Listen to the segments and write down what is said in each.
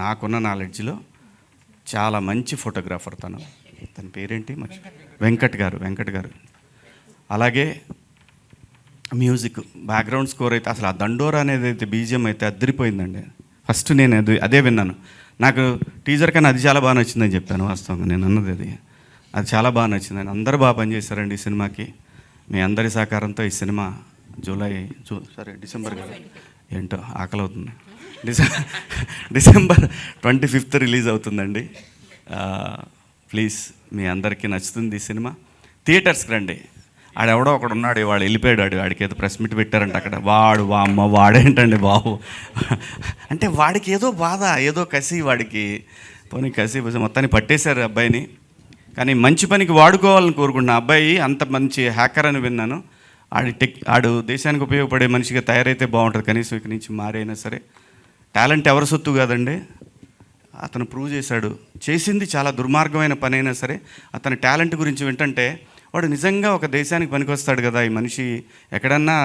నాకున్న నాలెడ్జ్లో చాలా మంచి ఫోటోగ్రాఫర్ తన పేరేంటి వెంకట్ గారు. అలాగే మ్యూజిక్ బ్యాక్గ్రౌండ్ స్కోర్ అయితే అసలు ఆ దండోరా అనేది అయితే బీజిఎం అయితే అద్దరిపోయిందండి. ఫస్ట్ నేను అదే విన్నాను. నాకు టీజర్ కన్నా అది చాలా బాగా నచ్చిందని చెప్పాను. వాస్తవంగా నేను అన్నది అది చాలా బాగా నచ్చిందని. అందరూ బాగా పనిచేశారండి ఈ సినిమాకి. మీ అందరి సహకారంతో ఈ సినిమా డిసెంబర్ కదా, ఏంటో ఆకలి అవుతుంది, డిసెంబర్ 25th రిలీజ్ అవుతుందండి. ప్లీజ్ మీ అందరికీ నచ్చుతుంది ఈ సినిమా. థియేటర్స్కి రండి. ఆడెవడో ఒకడు ఉన్నాడు, వాడు వెళ్ళిపోయాడు. వాడికి ఏదో ప్రెస్ మీట్ పెట్టారంట అక్కడ. వాడేంటండి బాబు అంటే వాడికి ఏదో బాధ, ఏదో కసి, వాడికి పోనీ కసి మొత్తాన్ని పట్టేశారు అబ్బాయిని. కానీ మంచి పనికి వాడుకోవాలని కోరుకుంటున్నా. అబ్బాయి అంత మంచి హ్యాకర్ అని విన్నాను. ఆడు దేశానికి ఉపయోగపడే మనిషిగా తయారైతే బాగుంటుంది. కనీసం ఇక్కడి నుంచి మారైనా సరే. టాలెంట్ ఎవరి సొత్తు కాదండి, అతను ప్రూవ్ చేశాడు. చేసింది చాలా దుర్మార్గమైన పని అయినా సరే అతని టాలెంట్ గురించి వింటుంటే వాడు నిజంగా ఒక దేశానికి పనికొస్తాడు కదా ఈ మనిషి, ఎక్కడన్నా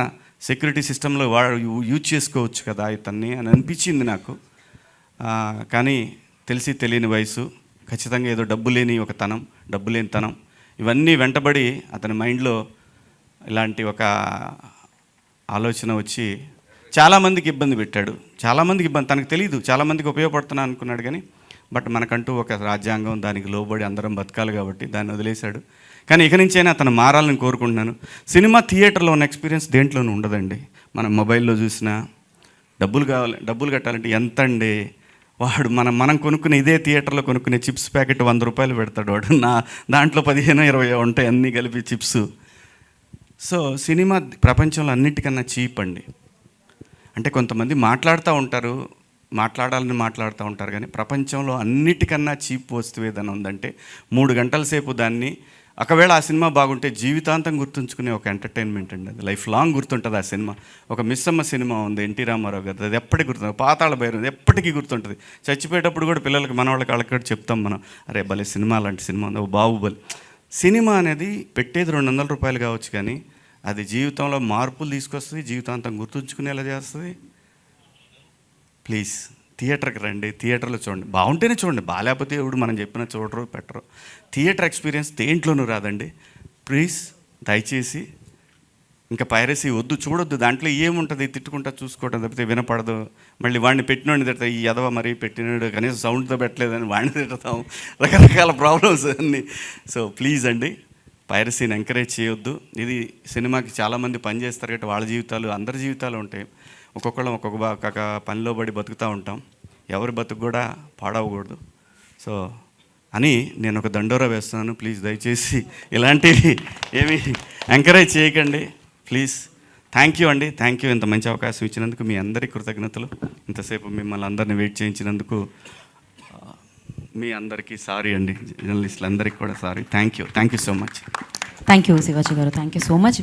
సెక్యూరిటీ సిస్టంలో వాడు యూజ్ చేసుకోవచ్చు కదా ఇతన్ని అని అనిపించింది నాకు. కానీ తెలిసి తెలియని వయసు, ఖచ్చితంగా ఏదో డబ్బు లేని తనం ఇవన్నీ వెంటబడి అతని మైండ్లో ఇలాంటి ఒక ఆలోచన వచ్చి చాలామందికి ఇబ్బంది పెట్టాడు. తనకు తెలియదు, చాలామందికి ఉపయోగపడుతున్నా అనుకున్నాడు. కానీ బట్ మనకంటూ ఒక రాజ్యాంగం, దానికి లోబడి అందరం బతకాలి కాబట్టి దాన్ని వదిలేశాడు. కానీ ఇక నుంచైనా అతను మారాలని కోరుకుంటున్నాను. సినిమా థియేటర్లో ఉన్న ఎక్స్పీరియన్స్ దేంట్లోనూ ఉండదండి. మనం మొబైల్లో చూసినా డబ్బులు కట్టాలంటే ఎంత అండి. వాడు మనం కొనుక్కునే ఇదే థియేటర్లో కొనుక్కునే చిప్స్ ప్యాకెట్ 100 రూపాయలు పెడతాడు వాడు. దాంట్లో 15-20 ఉంటాయి అన్నీ కలిపి చిప్స్. సో సినిమా ప్రపంచంలో అన్నిటికన్నా చీప్ అండి. అంటే కొంతమంది మాట్లాడాలని మాట్లాడుతూ ఉంటారు కానీ ప్రపంచంలో అన్నిటికన్నా చీప్ వస్తువు ఏదైనా ఉందంటే 3 గంటల సేపు దాన్ని, ఒకవేళ ఆ సినిమా బాగుంటే జీవితాంతం గుర్తుంచుకునే ఒక ఎంటర్టైన్మెంట్ అండి. అది లైఫ్ లాంగ్ గుర్తుంటుంది ఆ సినిమా. ఒక మిస్సమ్మ సినిమా ఉంది ఎన్టీ రామారావు గారు, అది ఎప్పటికీ గుర్తుంది. పాతాళ భైరవి ఎప్పటికీ గుర్తుంటుంది. చచ్చిపోయేటప్పుడు కూడా పిల్లలకి మనవాళ్ళకి వాళ్ళకి చెప్తాం మనం, అరే భలే సినిమా, అలాంటి సినిమా ఉంది, బాహుబలి. సినిమా అనేది పెట్టేది 200 రూపాయలు కావచ్చు కానీ అది జీవితంలో మార్పులు తీసుకొస్తుంది, జీవితాంతం గుర్తుంచుకునేలా చేస్తుంది. ప్లీజ్ థియేటర్కి రండి, థియేటర్లో చూడండి. బాగుంటేనే చూడండి, బాగాలేకపోతే ఎవడు మనం చెప్పినా చూడరు పెట్టరు. థియేటర్ ఎక్స్పీరియన్స్ దేంట్లోనూ రాదండి. ప్లీజ్ దయచేసి ఇంకా పైరసీ వద్దు, చూడొద్దు. దాంట్లో ఏముంటుంది, తిట్టుకుంటా చూసుకోవడం తప్పితే వినపడదు. మళ్ళీ వాడిని పెట్టినోడిని తిడతా, ఈ ఎదవ మరీ పెట్టినాడు కనీసం సౌండ్తో పెట్టలేదని వాడిని తిడతాం, రకరకాల ప్రాబ్లమ్స్ అన్నీ. సో ప్లీజ్ అండి, పైరసీని ఎంకరేజ్ చేయొద్దు. ఇది సినిమాకి చాలామంది పనిచేస్తారు కాబట్టి వాళ్ళ జీవితాలు, అందరి జీవితాలు ఉంటాయి. ఒక్కొక్కళ్ళం ఒక్కొక్క పనిలో పడి బతుకుతూ ఉంటాం. ఎవరి బతుకు కూడా పాడవకూడదు. సో అని నేను ఒక దండోరా వేస్తున్నాను. ప్లీజ్ దయచేసి ఇలాంటివి ఏమి ఎంకరేజ్ చేయకండి ప్లీజ్. థ్యాంక్ యూ అండి, థ్యాంక్ యూ. ఇంత మంచి అవకాశం ఇచ్చినందుకు మీ అందరికీ కృతజ్ఞతలు. ఇంతసేపు మిమ్మల్ని అందరినీ వెయిట్ చేయించినందుకు మీ అందరికీ సారీ అండి, జర్నలిస్టులు అందరికీ కూడా sorry. Thank you so much. Thank you Shivaji గారు, థ్యాంక్ యూ సో మచ్.